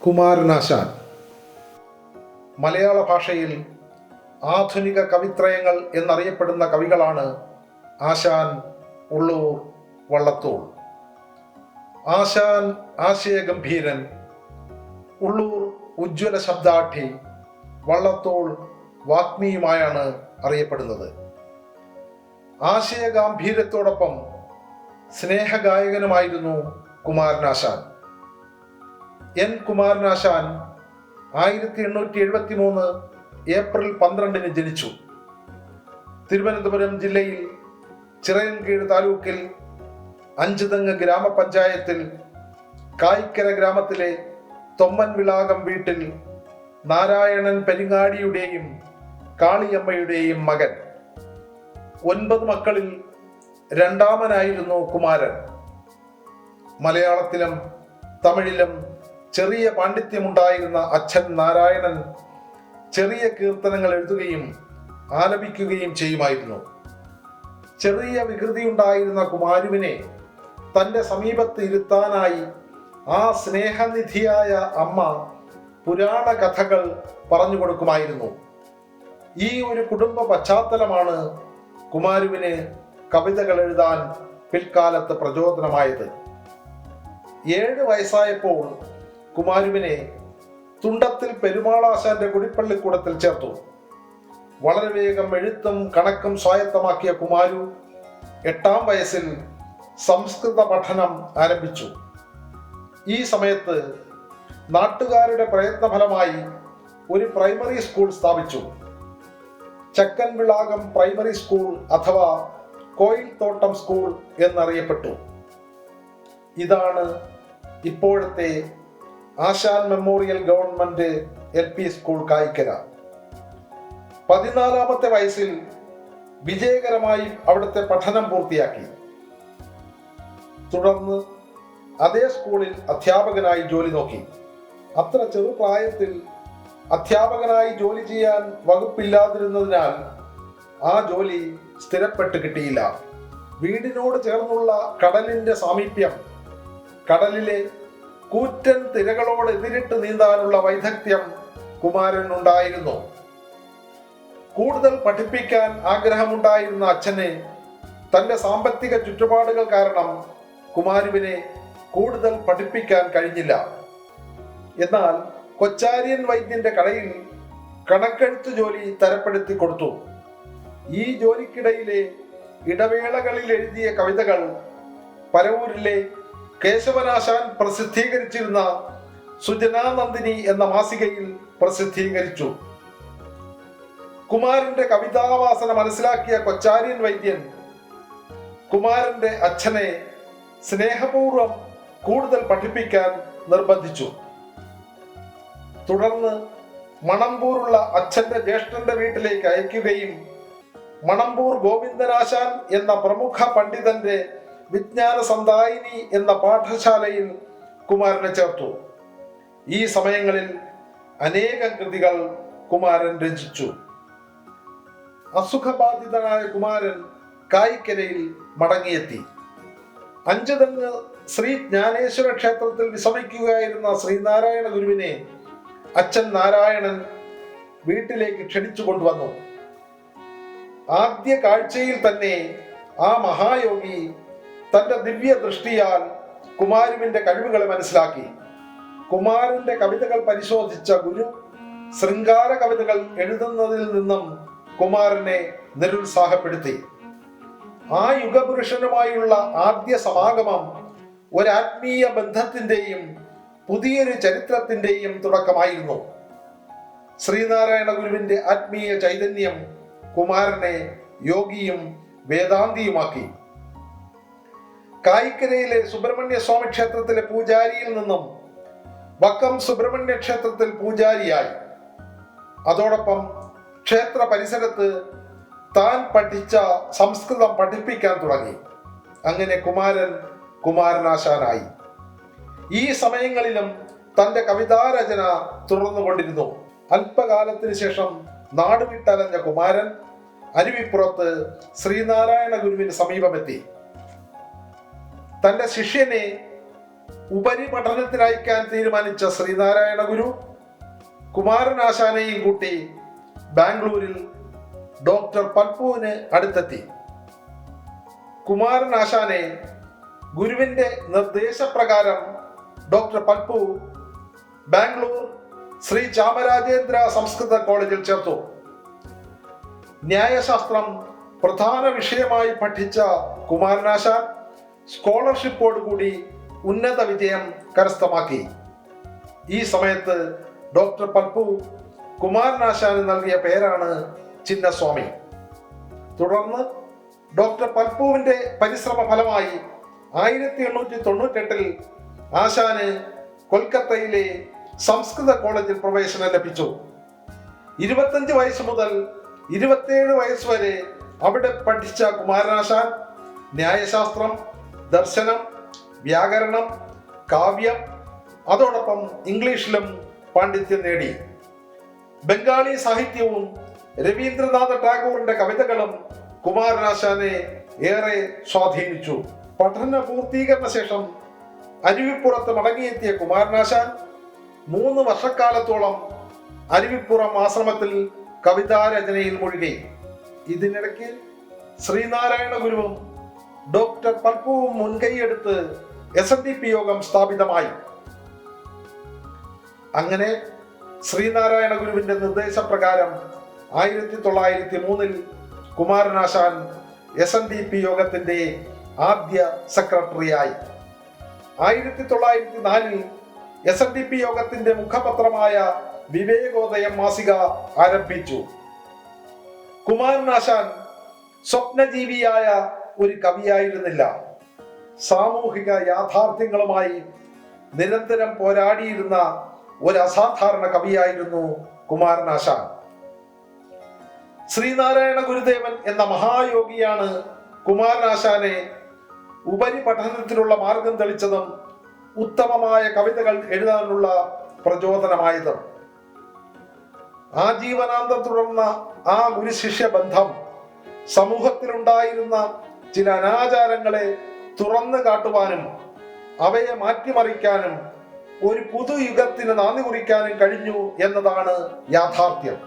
കുമാരനാശാൻ. മലയാള ഭാഷയിൽ ആധുനിക കവിത്രയങ്ങൾ എന്നറിയപ്പെടുന്ന കവികളാണ് ആശാൻ, ഉള്ളൂർ, വള്ളത്തോൾ. ആശാൻ ആശയഗംഭീരൻ, ഉള്ളൂർ ഉജ്ജ്വല ശബ്ദാഠ്യ, വള്ളത്തോൾ വാഗ്മിയുമായാണ് അറിയപ്പെടുന്നത്. ആശയഗാംഭീര്യത്തോടൊപ്പം സ്നേഹഗായകനുമായിരുന്നു കുമാരനാശാൻ. എൻ കുമാരനാശാൻ 1873 ഏപ്രിൽ 12 ജനിച്ചു. തിരുവനന്തപുരം ജില്ലയിൽ ചിറയൻകീഴ് താലൂക്കിൽ അഞ്ചുതെങ്ങ് ഗ്രാമപഞ്ചായത്തിൽ കായിക്കര ഗ്രാമത്തിലെ തൊമ്മൻവിളാകം വീട്ടിൽ നാരായണൻ പെരിങ്ങാടിയുടെയും കാളിയമ്മയുടെയും മകൻ. 9 മക്കളിൽ രണ്ടാമനായിരുന്നു കുമാരൻ. മലയാളത്തിലും തമിഴിലും ചെറിയ പാണ്ഡിത്യമുണ്ടായിരുന്ന അച്ഛൻ നാരായണൻ ചെറിയ കീർത്തനങ്ങൾ എഴുതുകയും ആലപിക്കുകയും ചെയ്യുമായിരുന്നു. ചെറിയ വികൃതിയുണ്ടായിരുന്ന കുമാരുവിനെ തൻ്റെ സമീപത്ത് ഇരുത്താനായി ആ സ്നേഹനിധിയായ അമ്മ പുരാണ കഥകൾ പറഞ്ഞു കൊടുക്കുമായിരുന്നു. ഈ ഒരു കുടുംബ പശ്ചാത്തലമാണ് കുമാരുവിന് കവിതകൾ എഴുതാൻ പിൽക്കാലത്ത് പ്രചോദനമായത്. 7 വയസ്സായപ്പോൾ കുമാരുവിനെ തുണ്ടത്തിൽ പെരുമാളാശാന്റെ കുടിപ്പള്ളിക്കൂടത്തിൽ ചേർത്തു. വളരെ വേഗം എഴുത്തും കണക്കും സ്വായത്തമാക്കിയ കുമാരു 8-ാം വയസ്സിൽ സംസ്കൃത പഠനം ആരംഭിച്ചു. ഈ സമയത്ത് നാട്ടുകാരുടെ പ്രയത്നഫലമായി ഒരു പ്രൈമറി സ്കൂൾ സ്ഥാപിച്ചു. ചക്കൻവിളാകം പ്രൈമറി സ്കൂൾ അഥവാ കോയിൽത്തോട്ടം സ്കൂൾ എന്നറിയപ്പെട്ടു. ഇതാണ് ഇപ്പോഴത്തെ Asan memorial government LP school Kayikkara. 14-ാമത്തെ വയസ്സിൽ വിജയകരമായി അവിടുത്തെ പഠനം പൂർത്തിയാക്കി. തുടർന്ന് അതേ സ്കൂളിൽ അധ്യാപകനായി ജോലി നോക്കി. അത്ര ചെറുപ്രായത്തിൽ അധ്യാപകനായി ജോലി ചെയ്യാൻ വകുപ്പില്ലാതിരുന്നതിനാൽ ആ ജോലി സ്ഥിരപ്പെട്ട് കിട്ടിയില്ല. വീടിനോട് ചേർന്നുള്ള കടലിന്റെ സാമീപ്യം, കടലിലെ കൂറ്റൻ തിരകളോട് എതിരിട്ട് നീന്താനുള്ള വൈദഗ്ധ്യം കുമാരനുണ്ടായിരുന്നു. കൂടുതൽ പഠിപ്പിക്കാൻ ആഗ്രഹമുണ്ടായിരുന്ന അച്ഛനെ തന്റെ സാമ്പത്തിക ചുറ്റുപാടുകൾ കാരണം കുമാരുവിനെ കൂടുതൽ പഠിപ്പിക്കാൻ കഴിഞ്ഞില്ല. എന്നാൽ കൊച്ചാരിയൻ വൈദ്യന്റെ കടയിൽ കണക്കെഴുത്ത് ജോലി തരപ്പെടുത്തി കൊടുത്തു. ഈ ജോലിക്കിടയിലെ ഇടവേളകളിൽ എഴുതിയ കവിതകൾ പരവൂരിലെ കേശവനാശാൻ പ്രസിദ്ധീകരിച്ചിരുന്ന സുജനാനന്ദിനി എന്ന മാസികയിൽ പ്രസിദ്ധീകരിച്ചു. കുമാരന്റെ കവിതാവാസന മനസ്സിലാക്കിയ കൊച്ചാരിയൻ വൈദ്യൻ കുമാരന്റെ അച്ഛനെ സ്നേഹപൂർവ്വം കൂടുതൽ പഠിപ്പിക്കാൻ നിർബന്ധിച്ചു. തുടർന്ന് മണമ്പൂരുള്ള അച്ഛന്റെ ജ്യേഷ്ഠന്റെ വീട്ടിലേക്ക് അയക്കുകയും മണമ്പൂർ ഗോവിന്ദനാശാൻ എന്ന പ്രമുഖ പണ്ഡിതന്റെ വിജ്ഞാന സന്ധായിനി എന്ന പാഠശാലയിൽ കുമാരനെ ചേർത്തു. ഈ സമയങ്ങളിൽ അനേകം കൃതികൾ കുമാരൻ രചിച്ചു. അസുഖബാധിതനായ കുമാരൻ കായിക്കരയിൽ മടങ്ങിയെത്തി. അഞ്ചുതെങ്ങ് ശ്രീ ജ്ഞാനേശ്വര ക്ഷേത്രത്തിൽ വിശ്രമിക്കുകയായിരുന്ന ശ്രീനാരായണ ഗുരുവിനെ അച്ഛൻ നാരായണൻ വീട്ടിലേക്ക് ക്ഷണിച്ചു കൊണ്ടുവന്നു. ആദ്യ കാഴ്ചയിൽ തന്നെ ആ മഹായോഗി തന്റെ ദിവ്യ ദൃഷ്ടിയാൽ കുമാരുവിന്റെ കഴിവുകളെ മനസ്സിലാക്കി. കുമാരന്റെ കവിതകൾ പരിശോധിച്ച ഗുരു ശൃംഗാര കവിതകൾ എഴുതുന്നതിൽ നിന്നും കുമാരനെ നിരുത്സാഹപ്പെടുത്തി. ആ യുഗപുരുഷനുമായുള്ള ആദ്യ സമാഗമം ഒരാത്മീയ ബന്ധത്തിന്റെയും പുതിയൊരു ചരിത്രത്തിന്റെയും തുടക്കമായിരുന്നു. ശ്രീനാരായണ ഗുരുവിന്റെ ആത്മീയ ചൈതന്യം കുമാരനെ യോഗിയും വേദാന്തിയുമാക്കി. കായിക്കരയിലെ സുബ്രഹ്മണ്യ സ്വാമി ക്ഷേത്രത്തിലെ പൂജാരിയിൽ നിന്നും വക്കം സുബ്രഹ്മണ്യ ക്ഷേത്രത്തിൽ പൂജാരിയായി. അതോടൊപ്പം ക്ഷേത്ര പരിസരത്ത് താൻ പഠിച്ച സംസ്കൃതം പഠിപ്പിക്കാൻ തുടങ്ങി. അങ്ങനെ കുമാരനാശാനായി. ഈ സമയങ്ങളിലും തന്റെ കവിതാരചന തുടർന്നുകൊണ്ടിരുന്നു. അല്പകാലത്തിന് ശേഷം നാടുവിട്ടലഞ്ഞ കുമാരൻ അരുവിപ്പുറത്ത് ശ്രീനാരായണ ഗുരുവിന് സമീപമെത്തി. തന്റെ ശിഷ്യനെ ഉപരിപഠനത്തിന് അയക്കാൻ തീരുമാനിച്ച ശ്രീനാരായണ ഗുരു കുമാരനാശാനെയും കൂട്ടി ബാംഗ്ലൂരിൽ ഡോക്ടർ പൽപുവിന് അടുത്തെത്തി. കുമാരനാശാനെ ഗുരുവിന്റെ നിർദ്ദേശപ്രകാരം ഡോക്ടർ പൽപു ബാംഗ്ലൂർ ശ്രീ ചാമരാജേന്ദ്ര സംസ്കൃത കോളേജിൽ ചേർത്തു. ന്യായശാസ്ത്രം പ്രധാന വിഷയമായി പഠിച്ച കുമാരനാശാൻ സ്കോളർഷിപ്പോടുകൂടി ഉന്നത വിജയം കരസ്ഥമാക്കി. ഈ സമയത്ത് ഡോക്ടർ പൽപു കുമാരനാശാന് നൽകിയ പേരാണ് ചിന്നസ്വാമി. തുടർന്ന് ഡോക്ടർ പൽപുവിന്റെ പരിശ്രമ ഫലമായി 1898 ആശാന് കൊൽക്കത്തയിലെ സംസ്കൃത കോളേജിൽ പ്രവേശനം ലഭിച്ചു. 25 വയസ്സ് മുതൽ 27 വയസ്സ് വരെ അവിടെ പഠിച്ച കുമാരനാശാൻ ന്യായശാസ്ത്രം, ദർശനം, വ്യാകരണം, കാവ്യം, അതോടൊപ്പം ഇംഗ്ലീഷിലും പാണ്ഡിത്യം നേടി. ബംഗാളി സാഹിത്യവും രവീന്ദ്രനാഥ ടാഗോറിന്റെ കവിതകളും കുമാരനാശാനെ ഏറെ സ്വാധീനിച്ചു. പഠന പൂർത്തീകരണ ശേഷം അരുവിപ്പുറത്ത് മടങ്ങിയെത്തിയ കുമാരനാശാൻ 3 വർഷക്കാലത്തോളം അരുവിപ്പുറം ആശ്രമത്തിൽ കവിതാരചനയിൽ മുഴുകി. ഇതിനിടയ്ക്ക് ശ്രീനാരായണ ഗുരുവും ഡോക്ടർ പൽപുവും മുൻകൈയെടുത്ത് SNDP യോഗം സ്ഥാപിതമായി. അങ്ങനെ ശ്രീനാരായണ ഗുരുവിന്റെ നിർദ്ദേശപ്രകാരം 1903 കുമാരനാശാൻ SNDP യോഗത്തിന്റെ ആദ്യ സെക്രട്ടറിയായി. 1904 SNDP യോഗത്തിന്റെ മുഖപത്രമായ വിവേകോദയം മാസിക ആരംഭിച്ചു. കുമാരനാശാൻ സ്വപ്നജീവിയായ ഒരു കവിയായിരുന്നില്ല. സാമൂഹിക യാഥാർത്ഥ്യങ്ങളുമായി നിരന്തരം പോരാടിയിരുന്ന ഒരു അസാധാരണ കവിയായിരുന്നു കുമാരനാശാൻ. ശ്രീനാരായണ ഗുരുദേവൻ എന്ന മഹായോഗിയാണ് കുമാരനാശാനെ ഉപരിപഠനത്തിനുള്ള മാർഗം തെളിച്ചതും ഉത്തമമായ കവിതകൾ എഴുതാനുള്ള പ്രചോദനമായതും. ആജീവനാന്തം തുടർന്ന ആ ഗുരുശിഷ്യ ബന്ധം സമൂഹത്തിലുണ്ടായിരുന്ന ചില അനാചാരങ്ങളെ തുറന്നു കാട്ടുവാനും അവയെ മാറ്റിമറിക്കാനും ഒരു പുതുയുഗത്തിന് നാന്ദി കുറിക്കാനും കഴിഞ്ഞു എന്നതാണ് യാഥാർത്ഥ്യം.